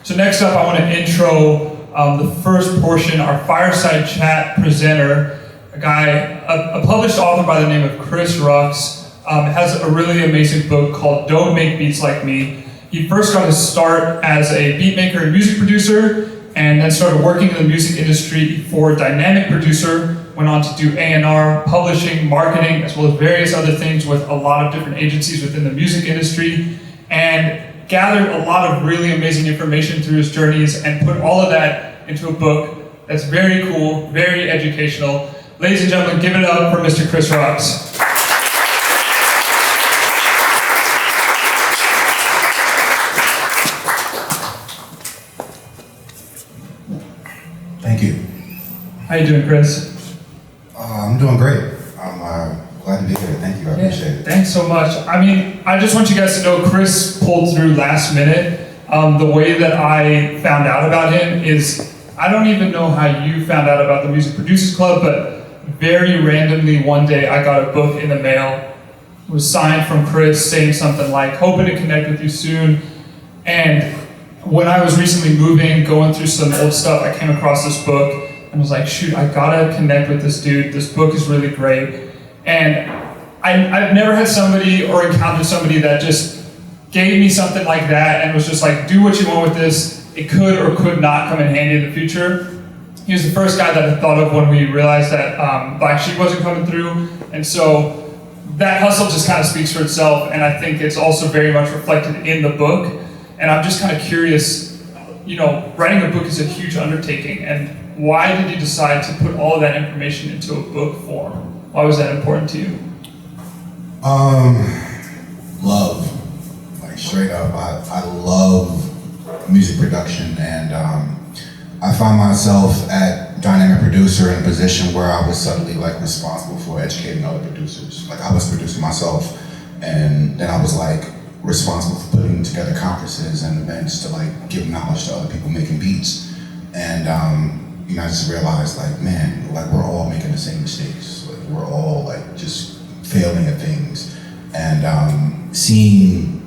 So next up, I want to intro the first portion, our fireside chat presenter, a published author by the name of Chris Rucks, has a really amazing book called Don't Make Beats Like Me. He first got his start as a beat maker and music producer, and then started working in the music industry for a dynamic producer, went on to do A&R, publishing, marketing, as well as various other things with a lot of different agencies within the music industry, and gathered a lot of really amazing information through his journeys and put all of that into a book that's very cool, very educational. Ladies and gentlemen, give it up for Mr. Chris Rucks. Thank you. How you doing, Chris? I'm doing great. I'm glad to be here. Thank you. I appreciate it. Thanks so much. I mean, I just want you guys to know Chris pulled through last minute. The way that I found out about him is, I don't even know how you found out about the Music Producers Club, but very randomly one day I got a book in the mail. It was signed from Chris saying something like, hoping to connect with you soon. And when I was recently moving, going through some old stuff, I came across this book and was like, shoot, I gotta connect with this dude. This book is really great. And I've never had somebody or encountered somebody that just gave me something like that and was just like, do what you want with this. It could or could not come in handy in the future. He was the first guy that I thought of when we realized that Black Sheep wasn't coming through. And so that hustle just kind of speaks for itself. And I think it's also very much reflected in the book. And I'm just kind of curious, you know, writing a book is a huge undertaking, and why did you decide to put all of that information into a book form? Why was that important to you? Love, like straight up. I love music production, and I found myself at Dynamic Producer in a position where I was suddenly like responsible for educating other producers. Like I was producing myself, and then I was like responsible for putting together conferences and events to like give knowledge to other people making beats. And you know, I just realized like, man, like we're all making the same mistakes. Like we're all like just failing at things. And seeing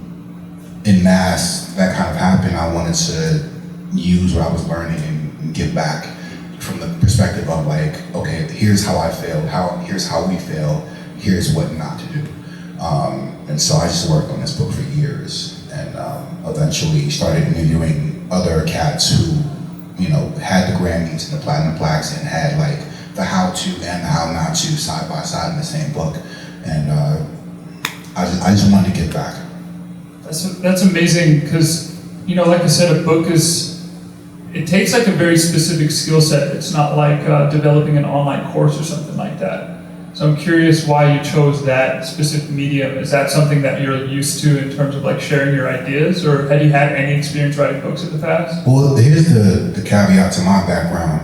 in mass that kind of happen, I wanted to use what I was learning and give back from the perspective of like, okay, here's how I failed, here's how we fail, here's what not to do. And so I just worked on this book for years, and eventually started interviewing other cats who, you know, had the Grammys and the Platinum Plaques and had like the how-to and the how-not to side by side in the same book. And I just wanted to give back. That's amazing, because, you know, like I said, a book it takes like a very specific skill set. It's not like developing an online course or something like that. So I'm curious why you chose that specific medium. Is that something that you're used to in terms of like sharing your ideas, or had you had any experience writing books in the past? Well, here's the caveat to my background.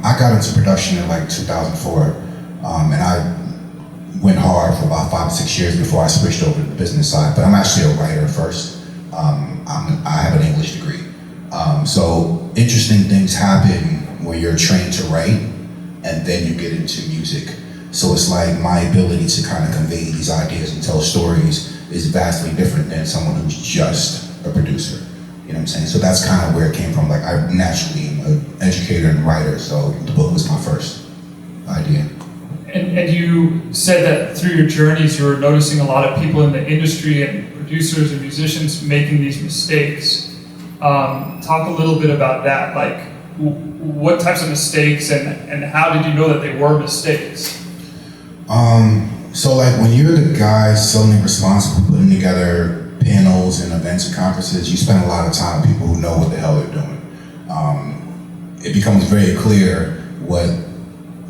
I got into production in like 2004, and I went hard for about 5 or 6 years before I switched over to the business side. But I'm actually a writer first. I have an English degree. So interesting things happen when you're trained to write, and then you get into music. So it's like my ability to kind of convey these ideas and tell stories is vastly different than someone who's just a producer. You know what I'm saying? So that's kind of where it came from. Like I naturally am an educator and writer, so the book was my first idea. And you said that through your journeys, you were noticing a lot of people in the industry and producers and musicians making these mistakes. Talk a little bit about that. Like, what types of mistakes, and how did you know that they were mistakes? So like when you're the guy solely responsible for putting together panels and events and conferences, you spend a lot of time with people who know what the hell they're doing. It becomes very clear what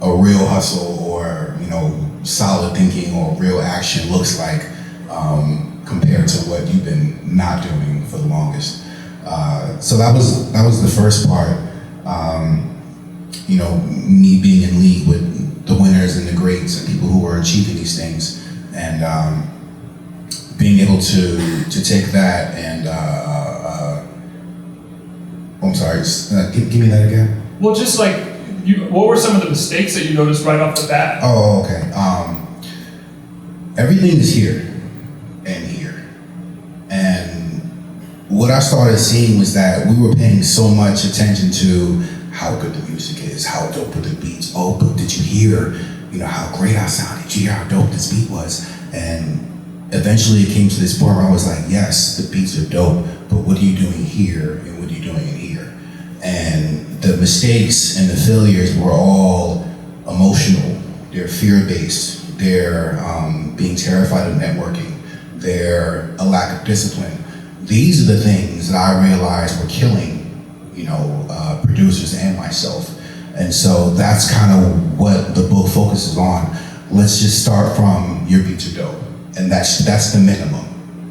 a real hustle or, you know, solid thinking or real action looks like compared to what you've been not doing for the longest. So that was the first part. You know, me being in league with the winners and the greats and people who were achieving these things, and being able to take that and I'm sorry, give me that again. Well, just like, what were some of the mistakes that you noticed right off the bat? Oh, okay. Everything is here and here, and what I started seeing was that we were paying so much attention to how good the music is, how dope are the beats. Oh, but did you hear, how great I sounded? Did you hear how dope this beat was? And eventually it came to this point where I was like, yes, the beats are dope, but what are you doing here and what are you doing in here? And the mistakes and the failures were all emotional. They're fear-based. They're being terrified of networking. They're a lack of discipline. These are the things that I realized were killing, producers and myself. And so that's kind of what the book focuses on. Let's just start from your beats are dope. And that's the minimum.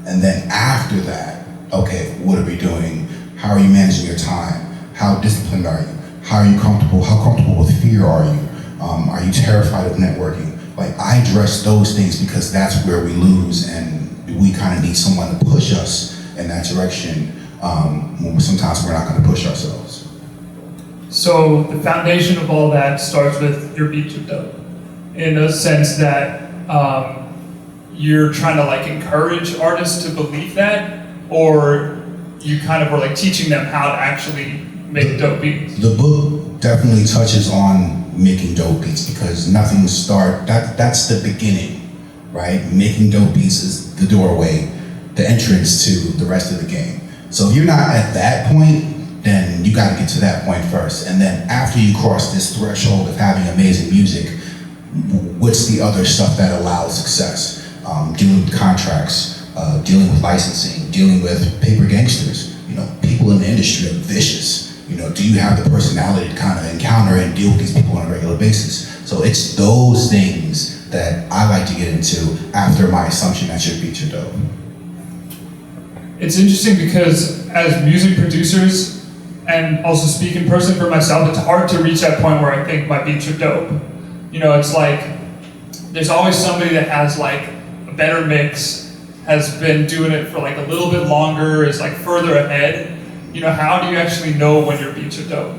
And then after that, okay, what are we doing? How are you managing your time? How disciplined are you? How are you comfortable? How comfortable with fear are you? Are you terrified of networking? Like, I address those things because that's where we lose, and we kind of need someone to push us in that direction when sometimes we're not going to push ourselves. So the foundation of all that starts with your beats are dope, in a sense that you're trying to encourage artists to believe that, or you kind of were teaching them how to actually make dope beats. The book definitely touches on making dope beats because that's the beginning, right? Making dope beats is the doorway, the entrance to the rest of the game. So if you're not at that point, then you got to get to that point first. And then after you cross this threshold of having amazing music, what's the other stuff that allows success? Dealing with contracts, dealing with licensing, dealing with paper gangsters. People in the industry are vicious. Do you have the personality to kind of encounter and deal with these people on a regular basis? So it's those things that I like to get into after my assumption that your beats are dope. It's interesting because as music producers, and also speaking personally for myself, it's hard to reach that point where I think my beats are dope. It's there's always somebody that has a better mix, has been doing it for a little bit longer, is further ahead. How do you actually know when your beats are dope?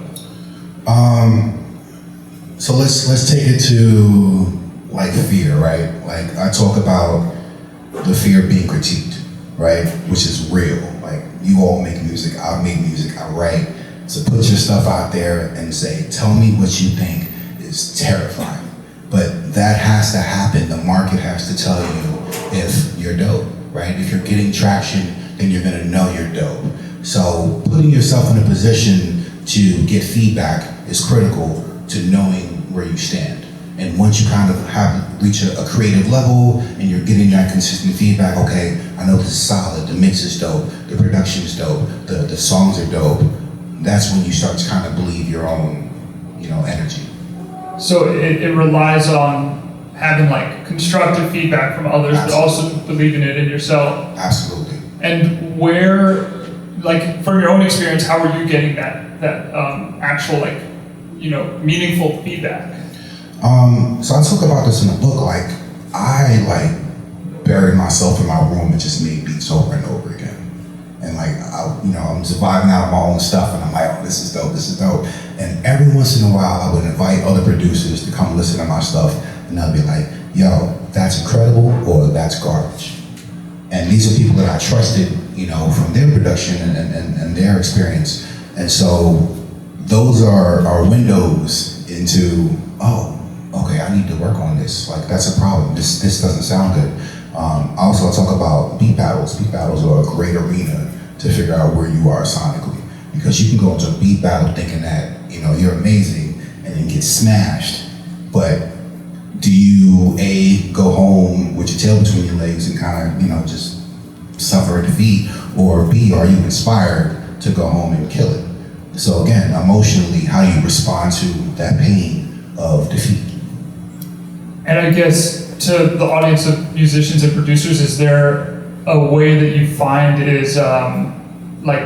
So let's take it to fear, right? I talk about the fear of being critiqued, right? Which is real. You all make music, I make music, I write. So put your stuff out there and say, tell me what you think is terrifying. But that has to happen. The market has to tell you if you're dope, right? If you're getting traction, then you're gonna know you're dope. So putting yourself in a position to get feedback is critical to knowing where you stand. And once you kind of reach a creative level and you're getting that consistent feedback, okay, I know this is solid, the mix is dope, the production is dope, the songs are dope, that's when you start to kind of believe your own, energy. So it relies on having constructive feedback from others, Absolutely. but also believing it in yourself. Absolutely. And where, from your own experience, how are you getting that actual meaningful feedback? So I talk about this in the book. I buried myself in my room and just made beats over and over again. And I'm surviving out of my own stuff, and I'm oh, this is dope, this is dope. And every once in a while, I would invite other producers to come listen to my stuff, and they'll be like, yo, that's incredible, or that's garbage. And these are people that I trusted, from their production and their experience. And so those are windows into, oh, okay, I need to work on this. That's a problem. This doesn't sound good. Also, I talk about beat battles. Beat battles are a great arena to figure out where you are sonically. Because you can go into a beat battle thinking that, you're amazing and then get smashed. But do you, A, go home with your tail between your legs and kind of, just suffer a defeat? Or B, are you inspired to go home and kill it? So again, emotionally, how do you respond to that pain of defeat? And I guess to the audience of musicians and producers, is there a way that you find is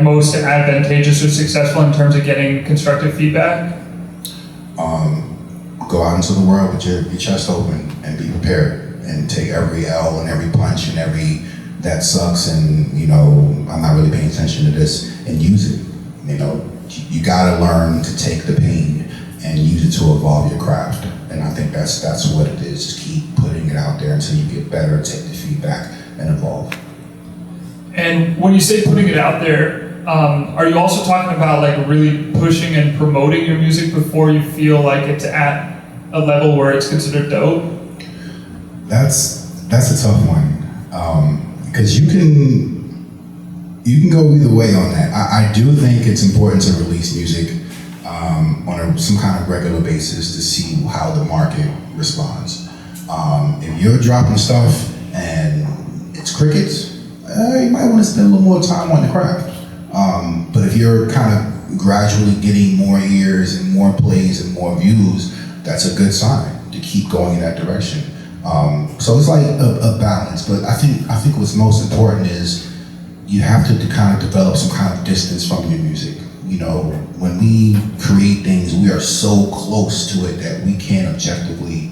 most advantageous or successful in terms of getting constructive feedback? Go out into the world with your chest open and be prepared and take every L and every punch and every that sucks and I'm not really paying attention to this and use it. You gotta learn to take the pain and use it to evolve your craft. And I think that's what it is. Just keep putting it out there until you get better, take the feedback, and evolve. And when you say putting it out there, are you also talking about like really pushing and promoting your music before you feel like it's at a level where it's considered dope? That's a tough one, because you can go either way on that. I do think it's important to release music on some kind of regular basis to see how the market responds. If you're dropping stuff and it's crickets, you might want to spend a little more time on the craft. But if you're kind of gradually getting more ears and more plays and more views, that's a good sign to keep going in that direction. So it's like a balance, but I think what's most important is you have to kind of develop some kind of distance from your music. You know, when we create things, we are so close to it that we can't objectively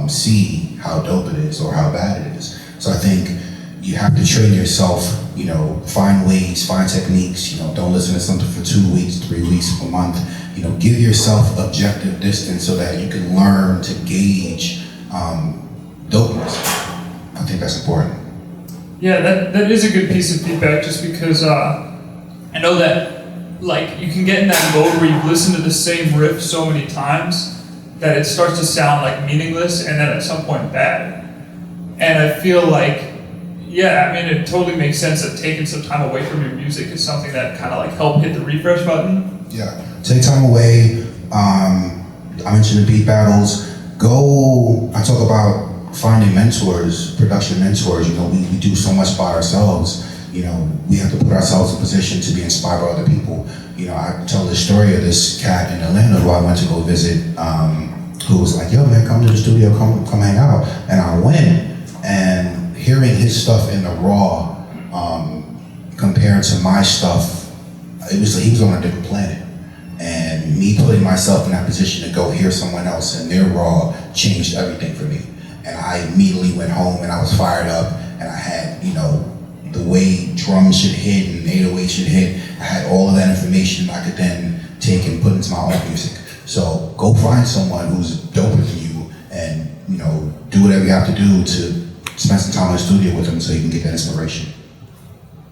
see how dope it is or how bad it is. So I think you have to train yourself, you know, find ways, find techniques, you know, don't listen to something for 2 weeks, 3 weeks, a month. You know, give yourself objective distance so that you can learn to gauge dopeness. I think that's important. Yeah, that is a good piece of feedback, just because I know that like you can get in that mode where you've listened to the same riff so many times that it starts to sound like meaningless and then at some point bad. And I feel like, yeah, I mean, it totally makes sense that taking some time away from your music is something that kind of like help hit the refresh button. Yeah, take time away. I mentioned the beat battles. I talk about finding mentors, production mentors. You know, we do so much by ourselves. You know, we have to put ourselves in position to be inspired by other people. You know, I tell the story of this cat in Atlanta who I went to go visit, who was like, yo man, come to the studio, come hang out. And I went, and hearing his stuff in the raw, compared to my stuff, it was like he was on a different planet. And me putting myself in that position to go hear someone else and their raw changed everything for me. And I immediately went home and I was fired up, and I had, you know, the way drums should hit and 808 should hit. I had all of that information I could then take and put into my own music. So go find someone who's doper than you, and you know, do whatever you have to do to spend some time in the studio with them so you can get that inspiration.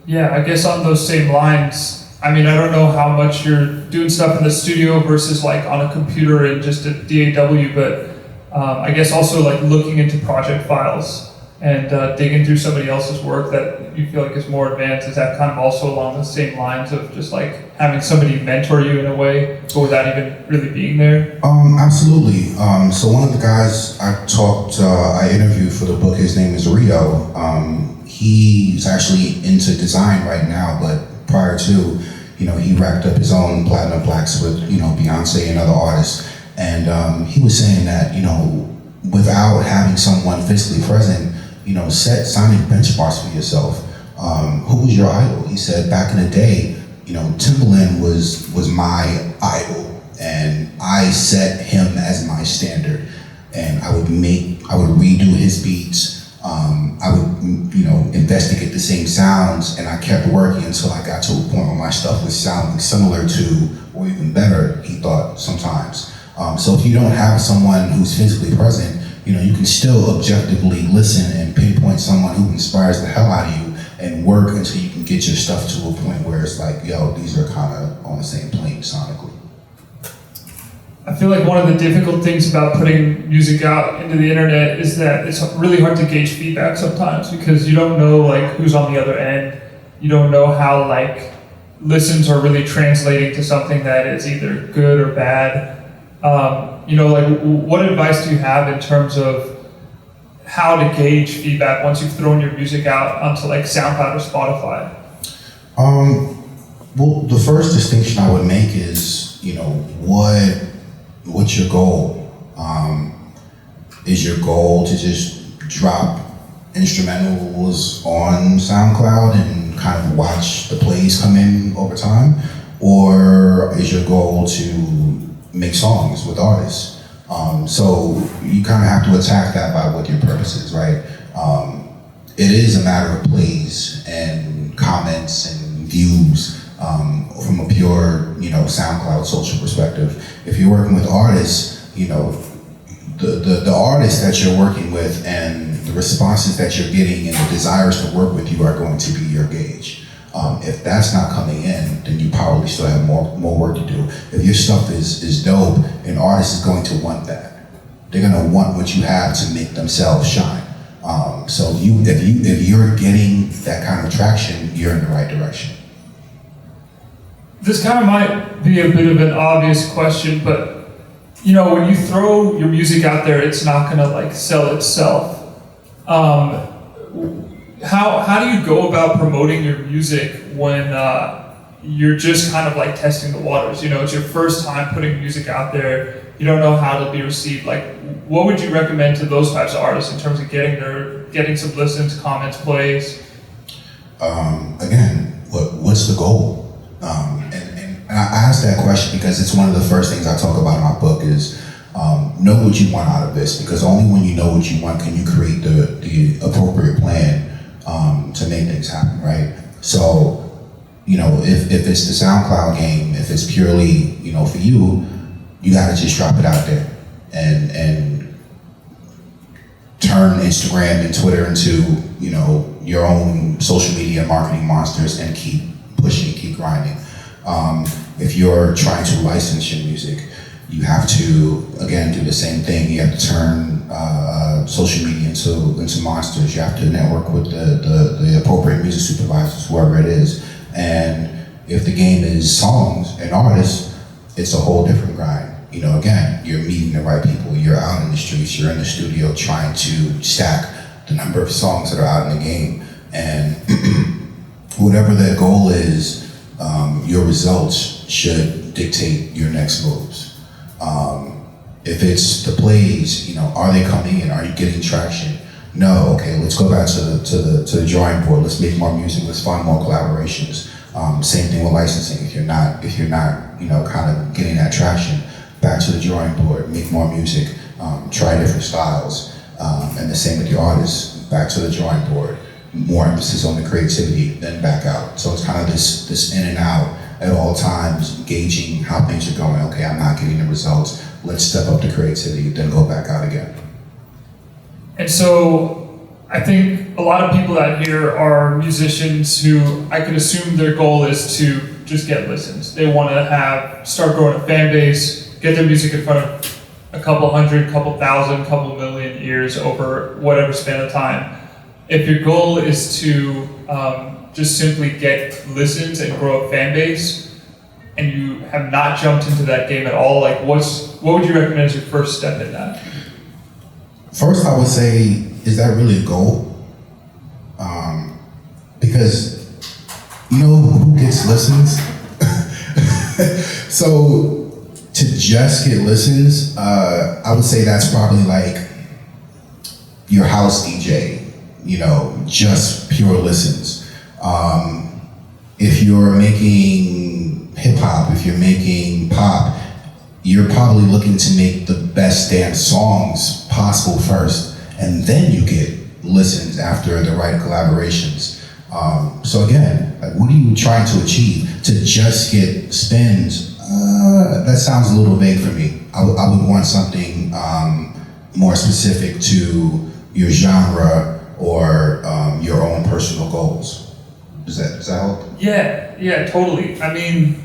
Yeah, I guess on those same lines, I mean, I don't know how much you're doing stuff in the studio versus like on a computer and just a DAW, but I guess also like looking into project files and digging through somebody else's work that you feel like is more advanced. Is that kind of also along the same lines of just like having somebody mentor you in a way, but without even really being there? Absolutely. So one of the guys I interviewed for the book, his name is Rio. He's actually into design right now, but prior to, you know, he racked up his own platinum plaques with, you know, Beyonce and other artists. And he was saying that, you know, without having someone physically present, you know, set sonic benchmarks for yourself. Who was your idol? He said back in the day, you know, Timbaland was my idol, and I set him as my standard. And I would redo his beats. I would, you know, investigate the same sounds, and I kept working until I got to a point where my stuff was sounding similar to, or even better, he thought sometimes. So if you don't have someone who's physically present, you know, you can still objectively listen and pinpoint someone who inspires the hell out of you and work until you can get your stuff to a point where it's like, yo, these are kind of on the same plane sonically. I feel like one of the difficult things about putting music out into the internet is that it's really hard to gauge feedback sometimes, because you don't know like who's on the other end. You don't know how like listens are really translating to something that is either good or bad. You know, like what advice do you have in terms of how to gauge feedback once you've thrown your music out onto like SoundCloud or Spotify? Well, the first distinction I would make is, you know, what's your goal? Is your goal to just drop instrumentals on SoundCloud and kind of watch the plays come in over time? Or is your goal to make songs with artists? So you kind of have to attack that by what your purpose is, right? It is a matter of plays and comments and views from a pure, you know, SoundCloud social perspective. If you're working with artists, you know, the artist that you're working with and the responses that you're getting and the desires to work with you are going to be your gauge. If that's not coming in, then you probably still have more work to do. If your stuff is dope, an artist is going to want that. They're gonna want what you have to make themselves shine. So if you're getting that kind of traction, you're in the right direction. This kind of might be a bit of an obvious question, but when you throw your music out there, it's not gonna like sell itself. How do you go about promoting your music when you're just kind of like testing the waters? It's your first time putting music out there. You don't know how to be received. Like, what would you recommend to those types of artists in terms of getting some listens, comments, plays? Again, what's the goal? And I ask that question because it's one of the first things I talk about in my book is know what you want out of this, because only when you know what you want can you create the appropriate plan to make things happen, right? So, if it's the SoundCloud game, if it's purely, for you, you gotta just drop it out there and turn Instagram and Twitter into, your own social media marketing monsters and keep pushing, keep grinding. If you're trying to license your music, you have to, again, do the same thing. You have to turn social media into monsters. You have to network with the appropriate music supervisors, whoever it is. And if the game is songs and artists, it's a whole different grind. Again, you're meeting the right people. You're out in the streets, you're in the studio trying to stack the number of songs that are out in the game. And whatever that goal is, your results should dictate your next moves. If it's the plays, are they coming in? Are you getting traction? No, okay, let's go back to the drawing board. Let's make more music. Let's find more collaborations. Same thing with licensing. If you're not, kind of getting that traction, back to the drawing board. Make more music. Try different styles. And the same with your artists. Back to the drawing board. More emphasis on the creativity, then back out. So it's kind of this in and out at all times, gauging how things are going. Okay, I'm not getting the results. Let's step up the creativity, then go back out again. And so I think a lot of people out here are musicians who I could assume their goal is to just get listens. They want to start growing a fan base, get their music in front of a couple hundred, couple thousand, couple million ears over whatever span of time. If your goal is to just simply get listens and grow a fan base, and you have not jumped into that game at all, like what would you recommend as your first step in that? First, I would say, is that really a goal? Because who gets listens? So to just get listens, I would say that's probably like your house DJ, just pure listens. If you're making hip hop, if you're making pop, you're probably looking to make the best damn songs possible first, and then you get listens after the right collaborations. So again, like, what are you trying to achieve? To just get spins, that sounds a little vague for me. I would want something more specific to your genre or your own personal goals. Does that help? Yeah, totally. I mean,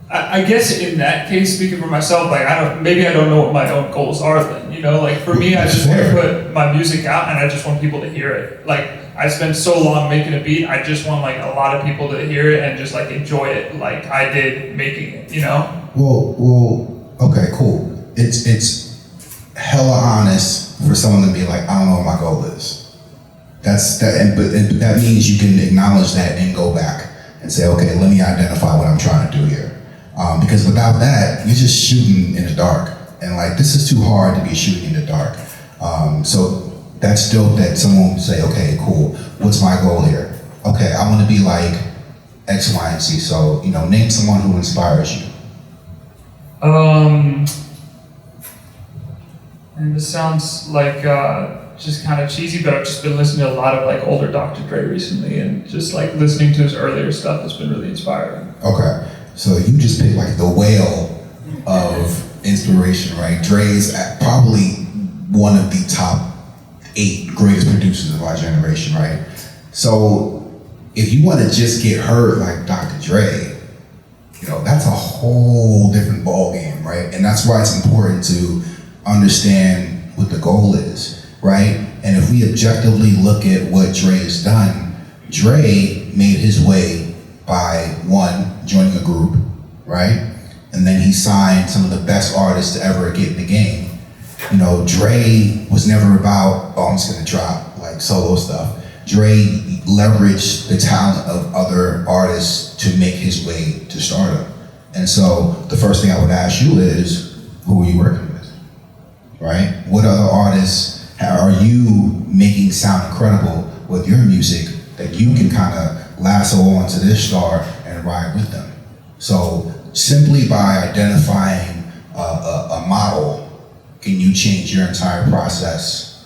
I guess in that case, speaking for myself, like maybe I don't know what my own goals are then, like for me, I just want to put my music out and I just want people to hear it. Like I spent so long making a beat, I just want like a lot of people to hear it and just like enjoy it like I did making it, Well, okay, cool. It's hella honest for someone to be like, I don't know what my goal is. But that means you can acknowledge that and go back and say, okay, let me identify what I'm trying to do here. Because without that, you're just shooting in the dark. And like, this is too hard to be shooting in the dark. So that's dope that someone would say, okay, cool, what's my goal here? Okay, I want to be like X, Y, and Z. So, name someone who inspires you. And this sounds like just kind of cheesy, but I've just been listening to a lot of like older Dr. Dre recently, and just like listening to his earlier stuff has been really inspiring. Okay, so you just picked like the whale of inspiration, right? Dre is probably one of the top 8 greatest producers of our generation, right? So if you want to just get heard like Dr. Dre, you know, that's a whole different ballgame, right? And that's why it's important to understand what the goal is, right? And if we objectively look at what Dre has done, Dre made his way by, one, joining a group, right? And then he signed some of the best artists to ever get in the game. You know, Dre was never about, oh, I'm just gonna drop like solo stuff. Dre leveraged the talent of other artists to make his way to stardom. And so the first thing I would ask you is, who are you working with, right? What other artists are you making sound incredible with your music that you can kind of lasso onto this star and ride with them? So simply by identifying a model, can you change your entire process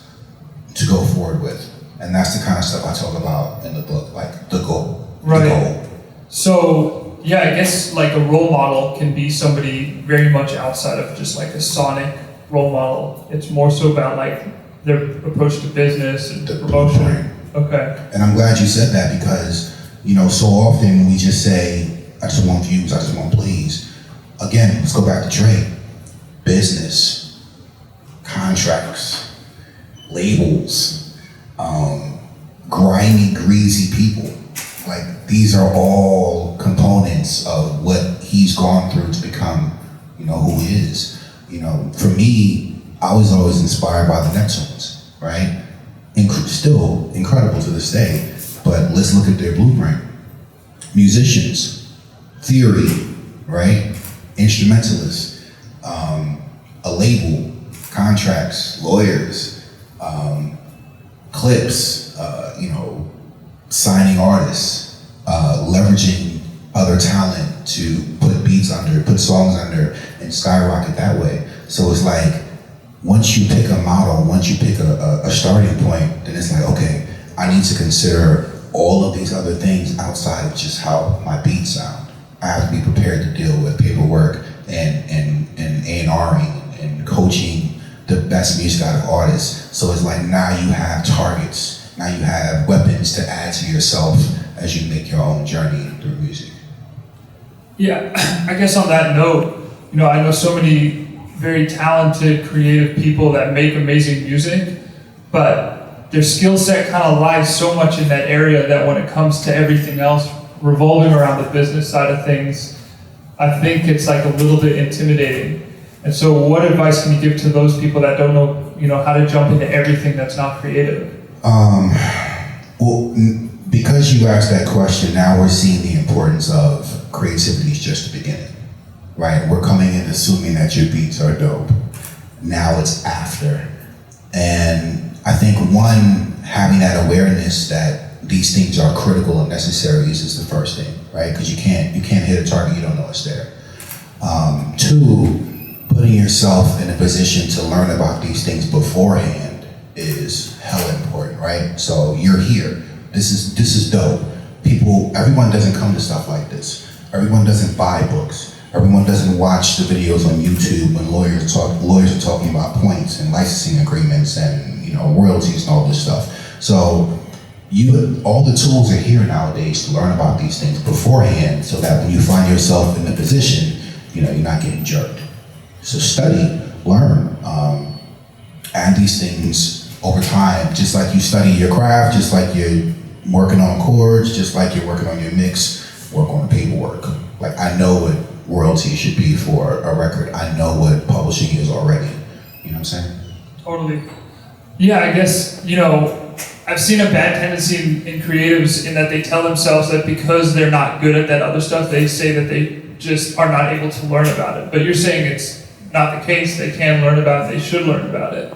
to go forward with? And that's the kind of stuff I talk about in the book, like the goal. Right. The goal. So, yeah, I guess like a role model can be somebody very much outside of just like a sonic role model. It's more so about like their approach to business and The promotion. blueprint. Okay. And I'm glad you said that because, you know, so often we just say, I just want views, I just want plays. Again, let's go back to Dre. Business, contracts, labels, grimy, greasy people. Like, these are all components of what he's gone through to become, you know, who he is. You know, for me, I was always inspired by the Neptunes, right? Still incredible to this day, but let's look at their blueprint. Musicians, theory, right? Instrumentalists, a label, contracts, lawyers, clips, you know, signing artists, leveraging other talent to put beats under, put songs under, and skyrocket that way. So it's like, once you pick a model, once you pick a starting point, then it's like, okay, I need to consider all of these other things outside of just how my beats sound. I have to be prepared to deal with paperwork and A&Ring and coaching the best music out of artists. So it's like, now you have targets, now you have weapons to add to yourself as you make your own journey through music. Yeah, I guess on that note, you know, I know so many very talented, creative people that make amazing music, but their skill set kind of lies so much in that area that when it comes to everything else revolving around the business side of things, I think it's like a little bit intimidating. And so what advice can you give to those people that don't know, you know, how to jump into everything that's not creative? Well, because you asked that question, now we're seeing the importance of creativity is just the beginning, right? We're coming in assuming that your beats are dope. Now it's after. And I think one, having that awareness that these things are critical and necessary is the first thing, right? Because you can't hit a target you don't know it's there. Two, putting yourself in a position to learn about these things beforehand is hella important, right? So you're here. This is dope. Everyone doesn't come to stuff like this. Everyone doesn't buy books. Everyone doesn't watch the videos on YouTube when lawyers are talking about points and licensing agreements and, you know, royalties and all this stuff. So all the tools are here nowadays to learn about these things beforehand, so that when you find yourself in the position, you know, you're not getting jerked. So study, learn, add these things over time, just like you study your craft, just like you're working on chords, just like you're working on your mix, work on the paperwork. Like, I know what royalty should be for a record. I know what publishing is already. You know what I'm saying? Totally. Yeah, I guess, you know, I've seen a bad tendency in creatives in that they tell themselves that because they're not good at that other stuff, they say that they just are not able to learn about it. But you're saying it's not the case. They can learn about it. They should learn about it.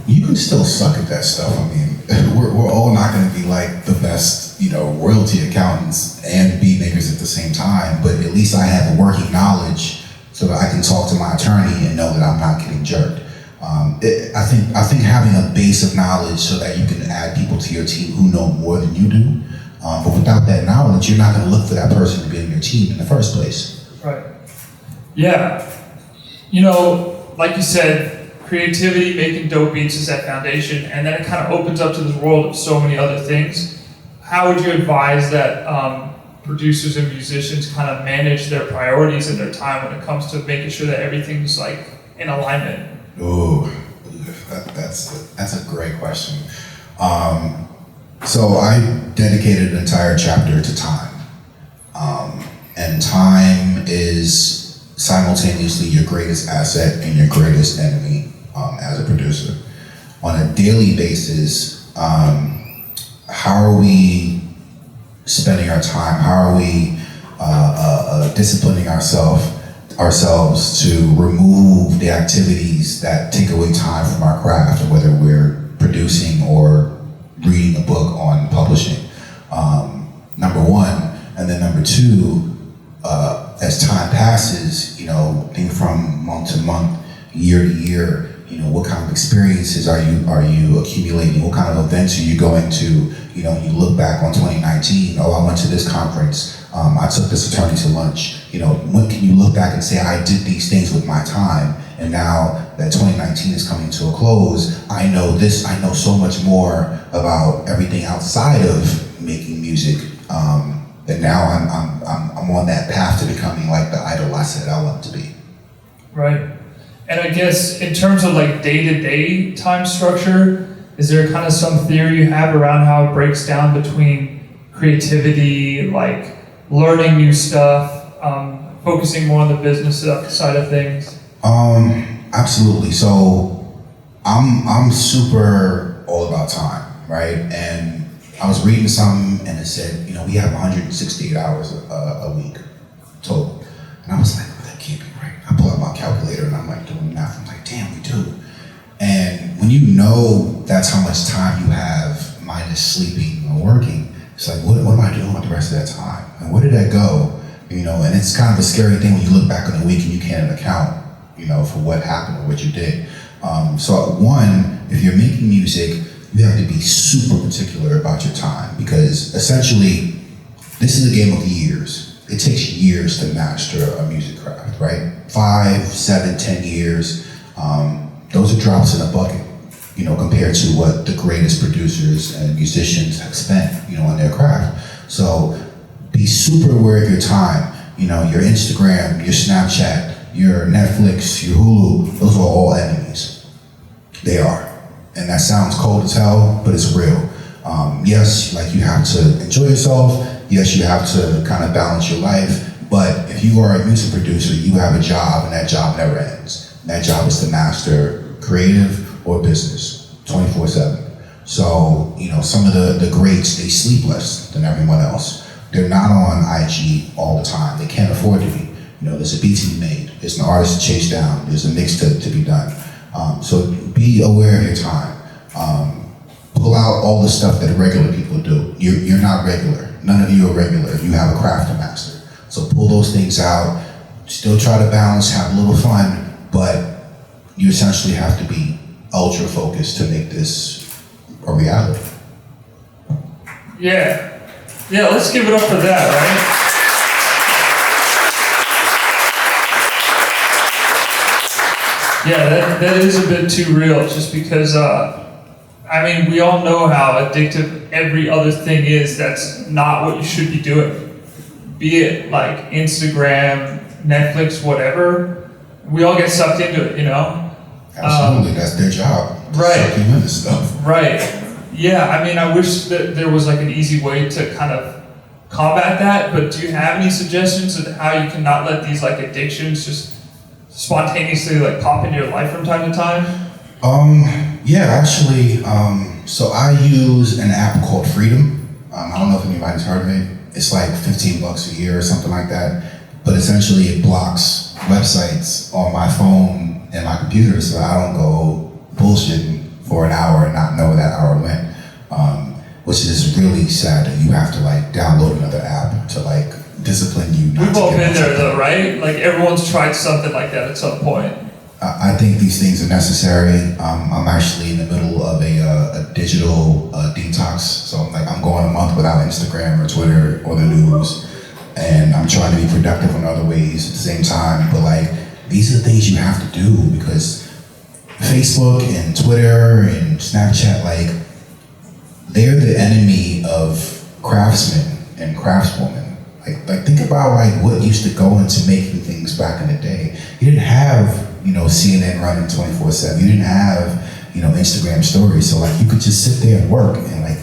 You can still suck at that stuff. I mean, we're all not going to be like the best, you know, royalty accountants and beat makers at the same time. But at least I have a working knowledge so that I can talk to my attorney and know that I'm not getting jerked. I think having a base of knowledge so that you can add people to your team who know more than you do. But without that knowledge, you're not going to look for that person to be in your team in the first place. Right. Yeah. You know, like you said, creativity, making dope beats is that foundation, and then it kind of opens up to this world of so many other things. How would you advise that producers and musicians kind of manage their priorities and their time when it comes to making sure that everything's like in alignment? Oh, that's a great question. So I dedicated an entire chapter to time. And time is simultaneously your greatest asset and your greatest enemy as a producer. On a daily basis, how are we spending our time? How are we disciplining ourselves to remove the activities that take away time from our craft, whether we're producing or reading a book on publishing? Number one, and then number two, as time passes, think from month to month, year to year, what kind of experiences are you accumulating? What kind of events are you going to? You look back on 2019, I went to this conference, I took this attorney to lunch. When can you look back and say, I did these things with my time, and now that 2019 is coming to a close, I know so much more about everything outside of making music, that now I'm on that path to becoming like the idol I said I want to be. Right. And I guess in terms of like day-to-day time structure, is there kind of some theory you have around how it breaks down between creativity, like learning new stuff, focusing more on the business side of things? Absolutely. So I'm super all about time, right? And I was reading something and it said, we have 168 hours a week total. And I was like, that can't be right. I pull out my calculator and I'm like doing math. I'm like, damn, we do. And when you know that's how much time you have minus sleeping or working, it's like, what am I doing with the rest of that time? And where did that go? And it's kind of a scary thing when you look back on the week and you can't account, for what happened or what you did. So one, if you're making music, you have to be super particular about your time, because essentially, this is a game of years. It takes years to master a music craft, right? 5, 7, 10 years. Those are drops in a bucket, compared to what the greatest producers and musicians have spent, on their craft. So be super aware of your time. Your Instagram, your Snapchat, your Netflix, your Hulu, those are all enemies. They are. And that sounds cold as hell, but it's real. Yes, like you have to enjoy yourself. Yes, you have to kind of balance your life. But if you are a music producer, you have a job, and that job never ends. And that job is to master creative or business 24/7. So, some of the greats, they sleep less than everyone else. They're not on IG all the time. They can't afford to be. There's a beat to be made. There's an artist to chase down. There's a mix to be done. So be aware of your time. Pull out all the stuff that regular people do. You're not regular. None of you are regular. You have a craft to master. So pull those things out. Still try to balance, have a little fun, but you essentially have to be ultra focused to make this a reality. Yeah, let's give it up for that, right? Yeah, that is a bit too real, just because, we all know how addictive every other thing is that's not what you should be doing. Be it like Instagram, Netflix, whatever, we all get sucked into it, Absolutely, that's their job. Right. Suck you into stuff. Right. Yeah, I wish that there was like an easy way to kind of combat that, but do you have any suggestions of how you can not let these like addictions just spontaneously like pop into your life from time to time? Yeah, actually, so I use an app called Freedom. I don't know if anybody's heard of it. It's like $15 a year or something like that. But essentially it blocks websites on my phone and my computer, so I don't go bullshitting for an hour and not know where that hour went. Which is really sad that you have to like download another app to like discipline you. We've all been there though, right? Like everyone's tried something like that at some point. I think these things are necessary. I'm actually in the middle of a digital detox, so I'm going a month without Instagram or Twitter or the news, and I'm trying to be productive in other ways at the same time. But like these are things you have to do, because Facebook and Twitter and Snapchat, like, they're the enemy of craftsmen and craftswomen. Like think about like what used to go into making things back in the day. You didn't have, CNN running 24/7. You didn't have, Instagram stories. So like you could just sit there and work and like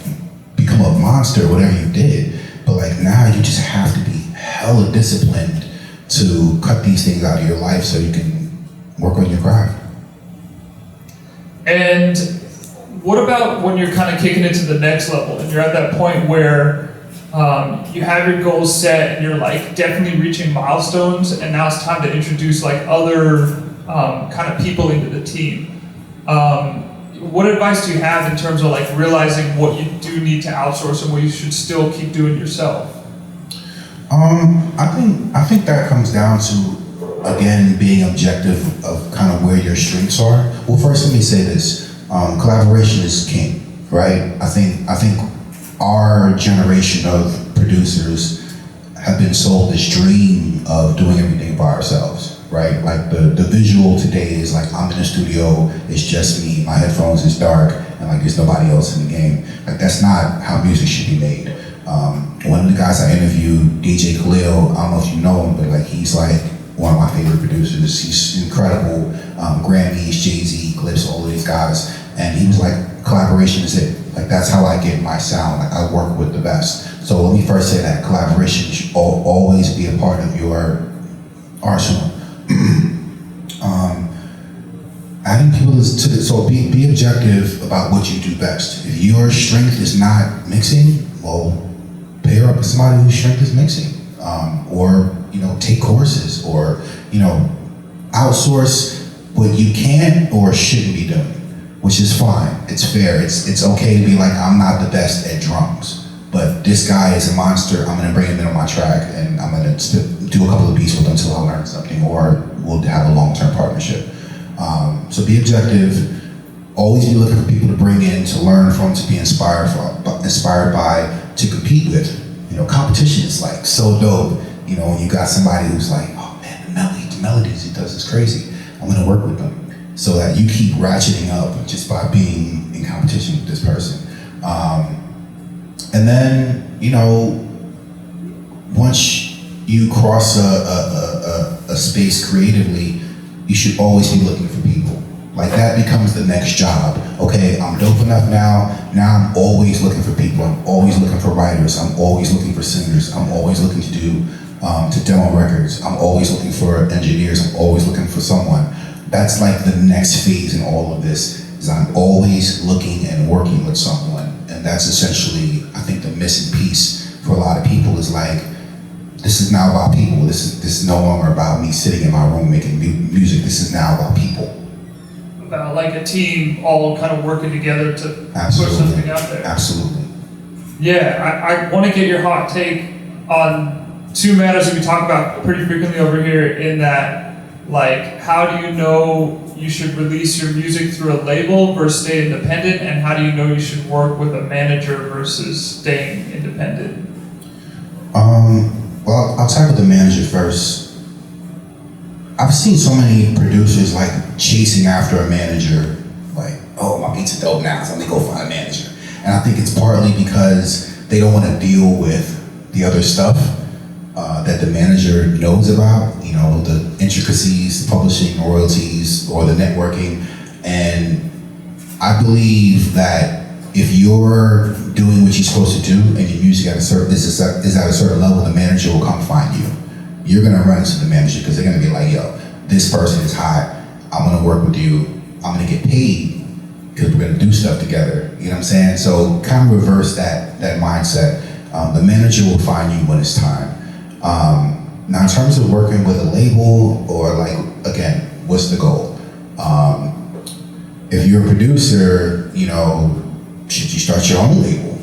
become a monster or whatever you did. But like now you just have to be hella disciplined to cut these things out of your life so you can work on your craft. And what about when you're kind of kicking it to the next level and you're at that point where you have your goals set and you're like definitely reaching milestones, and now it's time to introduce like other kind of people into the team. What advice do you have in terms of like realizing what you do need to outsource and what you should still keep doing yourself? I think that comes down to, again, being objective of kind of where your strengths are. Well, first let me say this: collaboration is king, right? I think our generation of producers have been sold this dream of doing everything by ourselves, right? Like the visual today is like, I'm in the studio, it's just me, my headphones is dark, and like there's nobody else in the game. Like that's not how music should be made. One of the guys I interviewed, DJ Khalil, I don't know if you know him, but like he's like one of my favorite producers. He's incredible. Grammys, Jay-Z, Clips, all of these guys. And he was like, collaboration is it. Like that's how I get my sound. Like I work with the best. So let me first say that collaboration should always be a part of your arsenal. Adding people to so be objective about what you do best. If your strength is not mixing, well, pair up with somebody whose strength is mixing, or take courses, or outsource what you can or shouldn't be doing, which is fine. It's fair. It's okay to be like, I'm not the best at drums, but this guy is a monster. I'm gonna bring him in on my track, and I'm gonna do a couple of beats with him until I learn something, or we'll have a long-term partnership. So be objective. Always be looking for people to bring in, to learn from, to be inspired by, to compete with. Competition is like so dope. When you got somebody who's like, oh man, the melodies he does is crazy. I'm gonna work with them, so that you keep ratcheting up just by being in competition with this person. And then, once you cross a space creatively, you should always be looking for people. Like that becomes the next job. Okay, I'm dope enough now. Now I'm always looking for people. I'm always looking for writers. I'm always looking for singers. I'm always looking to do, to demo records. I'm always looking for engineers. I'm always looking for someone. That's like the next phase in all of this, is I'm always looking and working with someone. And that's essentially, I think, the missing piece for a lot of people is like, this is now about people. This is no longer about me sitting in my room making music. This is now about people. About like a team all kind of working together to put something out there. Absolutely. Yeah, I want to get your hot take on two matters that we talk about pretty frequently over here, in that, like, how do you know you should release your music through a label versus stay independent, and how do you know you should work with a manager versus staying independent? Well, I'll tackle the manager first. I've seen so many producers like chasing after a manager, like, oh, my beats are dope now, so let me go find a manager. And I think it's partly because they don't want to deal with the other stuff that the manager knows about, the intricacies, the publishing royalties, or the networking. And I believe that if you're doing what you're supposed to do and your music is at a certain level, the manager will come find you. You're gonna run into the manager because they're gonna be like, yo, this person is hot. I'm gonna work with you. I'm gonna get paid because we're gonna do stuff together. You know what I'm saying? So kind of reverse that mindset. The manager will find you when it's time. Now, in terms of working with a label, or like, again, what's the goal? If you're a producer, should you start your own label?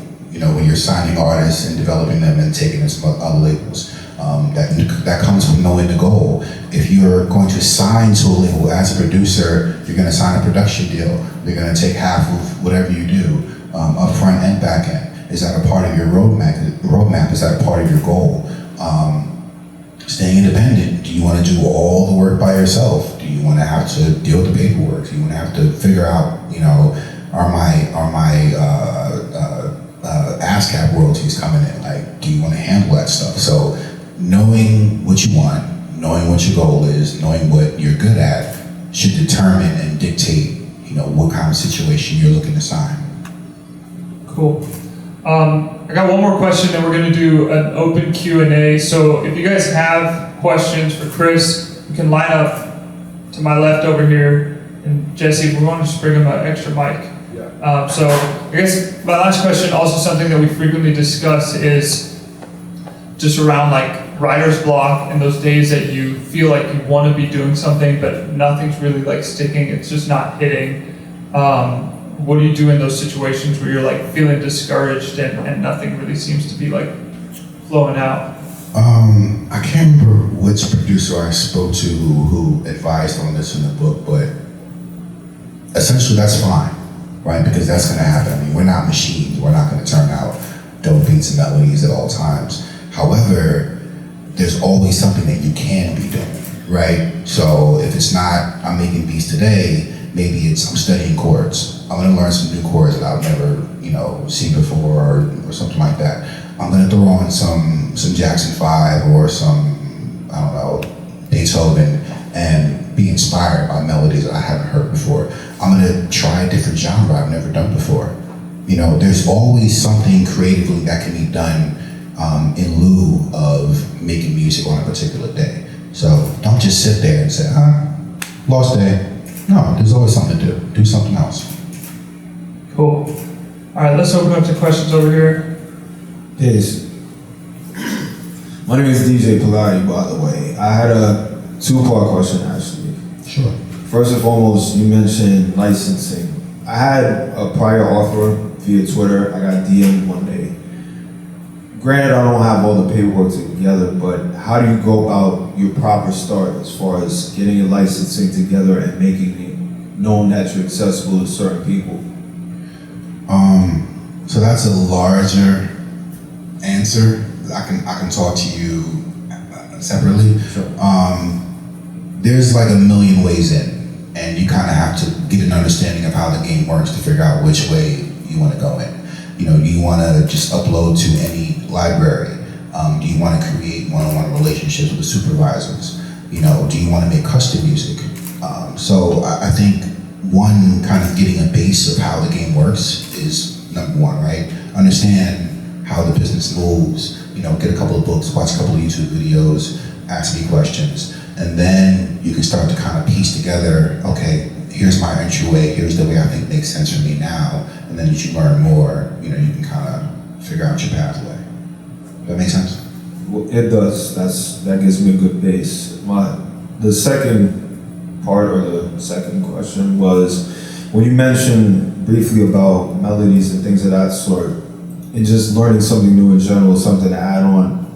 Where you're signing artists and developing them and taking them to other labels. That comes from knowing the goal. If you're going to sign to a label as a producer, you're going to sign a production deal. You're going to take half of whatever you do, upfront and back end. Is that a part of your roadmap? Is that a part of your goal? Staying independent. Do you want to do all the work by yourself? Do Do you want to have to deal with the paperwork? Do you want to have to figure out, you know, are my ASCAP royalties coming in? Like, do you want to handle that stuff? So knowing what you want, knowing what your goal is, knowing what you're good at should determine and dictate, you know, what kind of situation you're looking to sign. Cool. I got one more question, then we're going to do an open Q&A. So if you guys have questions for Chris, you can line up to my left over here. And Jesse, we want to just bring him an extra mic. Yeah. So I guess my last question, also something that we frequently discuss, is just around like writer's block and those days that you feel like you want to be doing something, but nothing's really like sticking. It's just not hitting. What do you do in those situations where you're like feeling discouraged and nothing really seems to be like flowing out? I can't remember which producer I spoke to who advised on this in the book, but essentially that's fine, right? Because that's going to happen. I mean, we're not machines. We're not going to turn out dope beats and melodies at all times. However, there's always something that you can be doing, right? So if it's not, I'm making beats today, maybe it's I'm studying chords. I'm gonna learn some new chords that I've never, you know, seen before or something like that. I'm gonna throw on some Jackson 5 or some, I don't know, Beethoven and be inspired by melodies that I haven't heard before. I'm gonna try a different genre I've never done before. You know, there's always something creatively that can be done in lieu of making music on a particular day. So don't just sit there and say, lost day. No, there's always something to do. Do something else. Cool. All right, let's open up to questions over here. Yes. My name is DJ Pilati, by the way. I had a two-part question, actually. Sure. First and foremost, you mentioned licensing. I had a prior offer via Twitter. I got DM'd one day. Granted, I don't have all the paperwork together, but how do you go about your proper start as far as getting your licensing together and making it known that you're accessible to certain people? So that's a larger answer. I can talk to you separately. Sure. There's like a million ways in, and you kind of have to get an understanding of how the game works to figure out which way you want to go in. You know, do you want to just upload to any library? Do you want to create one-on-one relationships with supervisors? You know, do you want to make custom music? So I think one, kind of getting a base of how the game works is number one, right? Understand how the business moves. You know, get a couple of books, watch a couple of YouTube videos, ask me questions, and then you can start to kind of piece together, okay, here's my entryway, here's the way I think makes sense for me now, and then as you learn more, you know, you can kind of figure out your pathway. Does that make sense? Well, it does. That gives me a good base. The second part, or the second question, was when you mentioned briefly about melodies and things of that sort, and just learning something new in general, something to add on.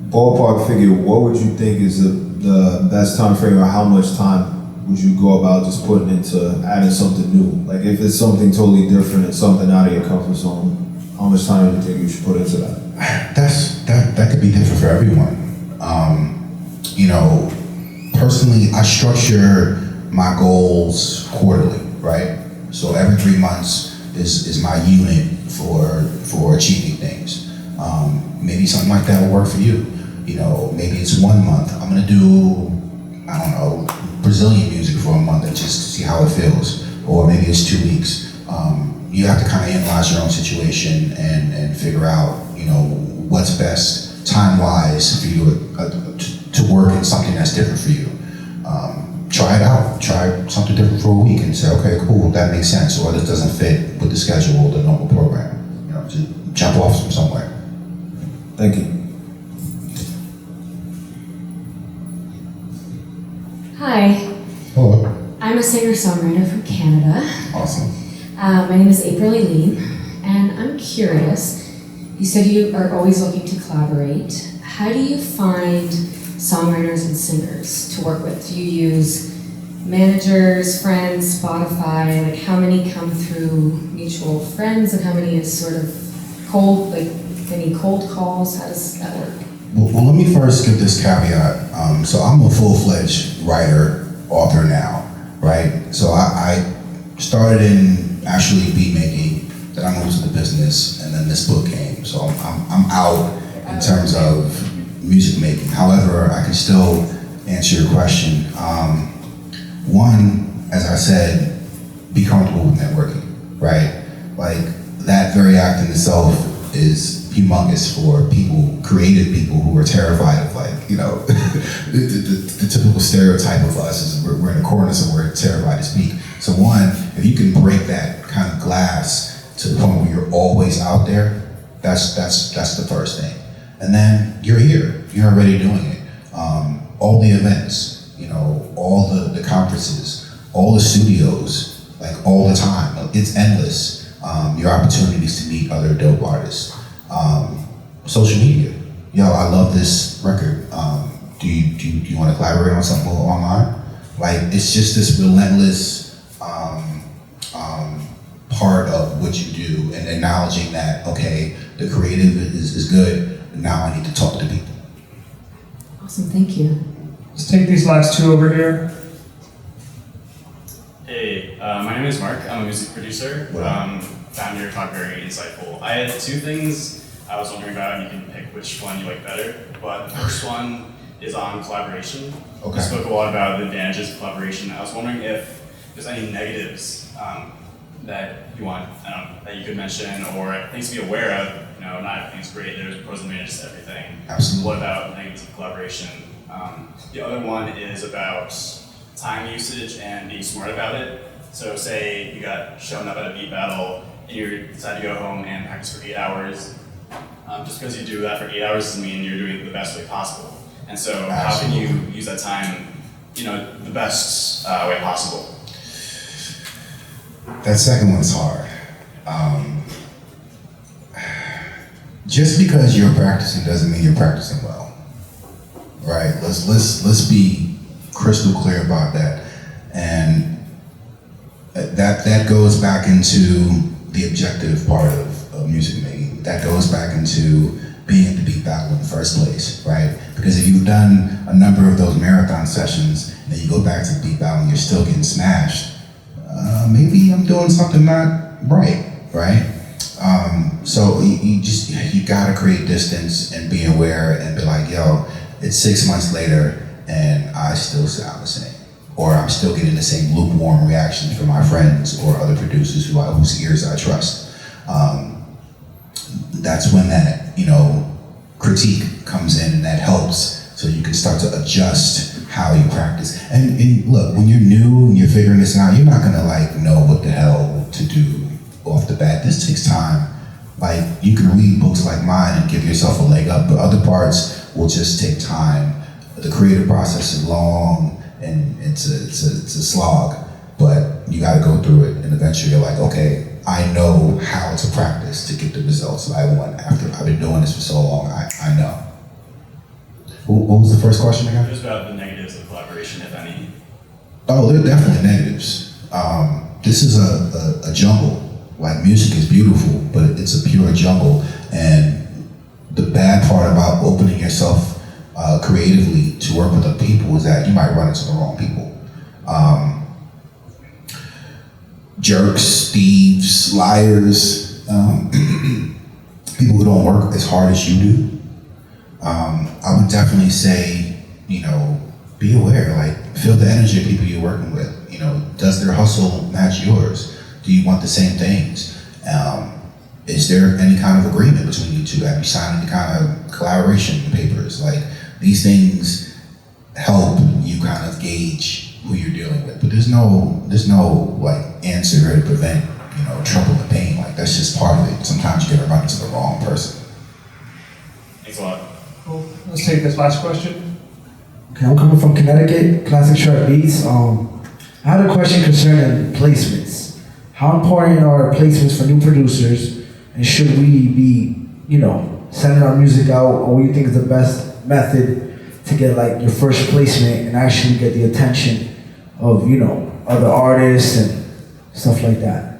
Ballpark figure, what would you think is the best time frame, or how much time would you go about just putting into adding something new? Like if it's something totally different and something out of your comfort zone, how much time do you think you should put into that? That could be different for everyone. You know, personally, I structure my goals quarterly, right? So every 3 months is my unit for achieving things. Maybe something like that will work for you. You know, maybe it's 1 month. I'm gonna do, I don't know, Brazilian music for a month and just see how it feels. Or maybe it's 2 weeks. You have to kind of analyze your own situation and figure out, you know, what's best time-wise for you to work in something that's different for you. Try it out. Try something different for a week and say, okay, cool, that makes sense. Or this doesn't fit with the schedule, the normal program. You know, just jump off from somewhere. Thank you. Hi, Hello. I'm a singer-songwriter from Canada. Awesome. My name is April Eileen, and I'm curious, you said you are always looking to collaborate. How do you find songwriters and singers to work with? Do you use managers, friends, Spotify? Like how many come through mutual friends and how many is sort of cold, like any cold calls? How does that work? Well, let me first give this caveat. So I'm a full-fledged writer author now, right? So I started in actually beat making, then I moved to the business, and then this book came. So I'm out in terms of music making. However, I can still answer your question. One, as I said, be comfortable with networking, right? Like that very act in itself is humongous for people, creative people who are terrified of the typical stereotype of us is we're in a corner somewhere terrified to speak. So one, if you can break that kind of glass to the point where you're always out there, that's the first thing. And then you're here, you're already doing it. All the events, all the conferences, all the studios, like all the time, it's endless. Your opportunities to meet other dope artists. Social media, I love this record. Do you want to collaborate on something online? Like, it's just this relentless part of what you do, and acknowledging that, okay, the creative is good, but now I need to talk to people. Awesome, thank you. Let's take these last two over here. Hey, my name is Mark. I'm a music producer. Found your talk very insightful. I had two things I was wondering about, and you can pick which one you like better. But the first one is on collaboration. Okay. You spoke a lot about the advantages of collaboration. I was wondering if there's any negatives that you want, that you could mention, or things to be aware of. Not everything's great. There's pros and advantages to everything. Absolutely. What about negatives of collaboration? The other one is about time usage and being smart about it. So say you got shown up at a beat battle and you decide to go home and practice for 8 hours. Just because you do that for 8 hours doesn't mean you're doing it the best way possible. And so how can you use that time, the best way possible? That second one's hard. Just because you're practicing doesn't mean you're practicing well, right? Let's be crystal clear about that. And that goes back into the objective part of music making. That goes back into being at the beat battle in the first place, right? Because if you've done a number of those marathon sessions and you go back to the beat battle and you're still getting smashed, maybe I'm doing something not right? So you gotta create distance and be aware and be like, yo, it's 6 months later and I still sound the same. Or I'm still getting the same lukewarm reactions from my friends or other producers whose ears I trust. That's when that, critique comes in, and that helps, so you can start to adjust how you practice. And look, when you're new and you're figuring this out, you're not gonna know what the hell to do off the bat. This takes time. You can read books like mine and give yourself a leg up, but other parts will just take time. The creative process is long, and it's a slog, but you got to go through it, and eventually you're like, okay, I know how to practice to get the results that I want. After I've been doing this for so long, I know. What was the first question again? Just about the negatives of collaboration, if any. Oh, there are definitely negatives. This is a jungle. Music is beautiful, but it's a pure jungle, and the bad part about opening yourself creatively to work with other people is that you might run into the wrong people. Jerks, thieves, liars, people who don't work as hard as you do. I would definitely say, be aware, feel the energy of people you're working with. Does their hustle match yours? Do you want the same things? Is there any kind of agreement between you two? Have you signed any kind of collaboration papers? These things help you kind of gauge who you're dealing with. But there's no answer to prevent, trouble and pain. That's just part of it. Sometimes you're gonna run into the wrong person. Thanks a lot. Cool. Let's take this last question. Okay, I'm coming from Connecticut, Classic Sharp Beats. I had a question concerning placements. How important are placements for new producers, and should we be, sending our music out, or what do you think is the best method to get your first placement and actually get the attention of, other artists and stuff like that?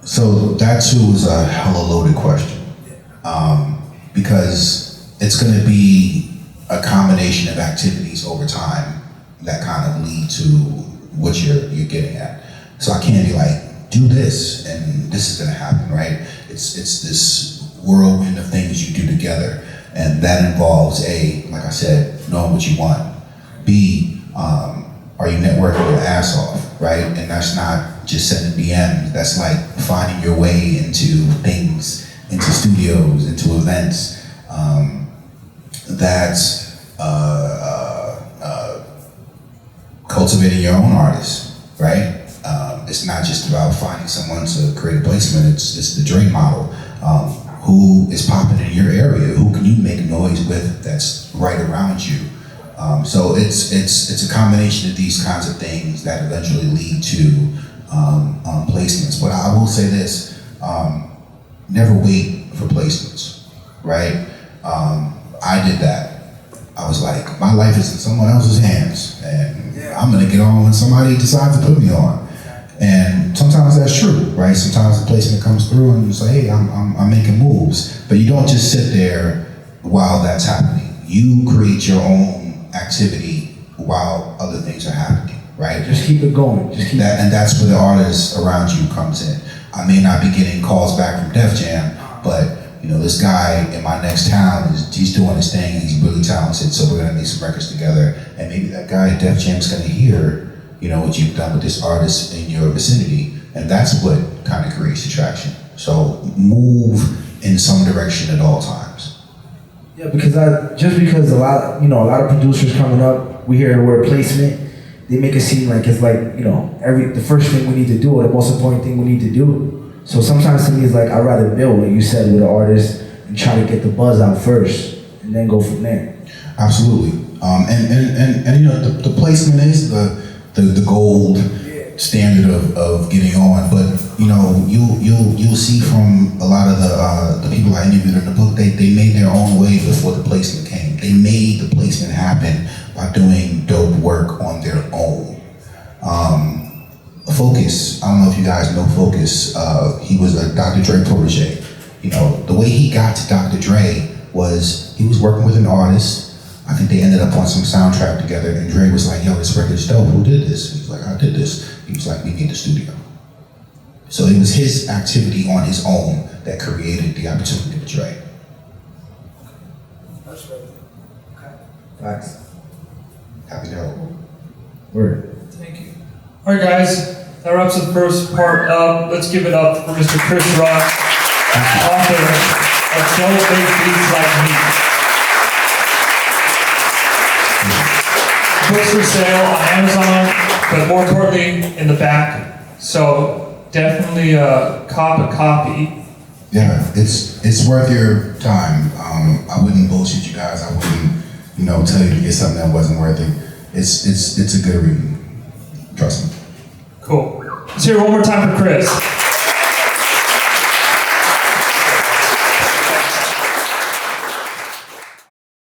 So that too is a hella loaded question, because it's going to be a combination of activities over time that kind of lead to what you're getting at. So I can't be like, do this and this is gonna happen, right? It's this whirlwind of things you do together, and that involves A, like I said, knowing what you want. B, are you networking your ass off, right? And that's not just sending DMs. That's like finding your way into things, into studios, into events. That's cultivating your own artists, right? It's not just about finding someone to create a placement. It's the Dre model. Who is popping in your area? Who can you make noise with that's right around you? So it's a combination of these kinds of things that eventually lead to placements. But I will say this: never wait for placements, right? I did that. I was like, my life is in someone else's hands, and I'm gonna get on when somebody decides to put me on. And sometimes that's true, right? Sometimes the placement comes through and you say, hey, I'm making moves. But you don't just sit there while that's happening. You create your own activity while other things are happening, right? Just keep it going. Just keep And that's where the artist around you comes in. I may not be getting calls back from Def Jam, but you know, this guy in my next town, he's doing his thing, he's really talented, so we're gonna make some records together. And maybe that guy at Def Jam's gonna hear, you know, what you've done with this artist in your vicinity. And that's what kind of creates attraction. So move in some direction at all times. Yeah, because because a lot of producers coming up, we hear the word placement, they make it seem like it's like, you know, the first thing we need to do or the most important thing we need to do. So sometimes to me it's like I'd rather build, like you said, with an artist and try to get the buzz out first and then go from there. Absolutely. And you know, the placement is the gold standard of getting on, but you know, you'll see from a lot of the people I interviewed in the book, they made their own way before the placement came. They made the placement happen by doing dope work on their own. Focus, I don't know if you guys know Focus, he was a Dr. Dre protege. You know, the way he got to Dr. Dre was he was working with an artist. I think they ended up on some soundtrack together, and Dre was like, yo, this record's dope, who did this? He was like, I did this. He was like, we need the studio. So it was his activity on his own that created the opportunity with Dre. That's right. Okay. Facts. Happy to help. Word. Thank you. All right, guys, that wraps up the first part up. Let's give it up for Mr. Chris Rucks, author of Don't Make Beats Like Me. Books for sale on Amazon, but more importantly, in the back. So definitely cop a copy. Yeah, it's worth your time. I wouldn't bullshit you guys. I wouldn't, you know, tell you to get something that wasn't worth it. It's a good read. Trust me. Cool. Let's hear it one more time for Chris.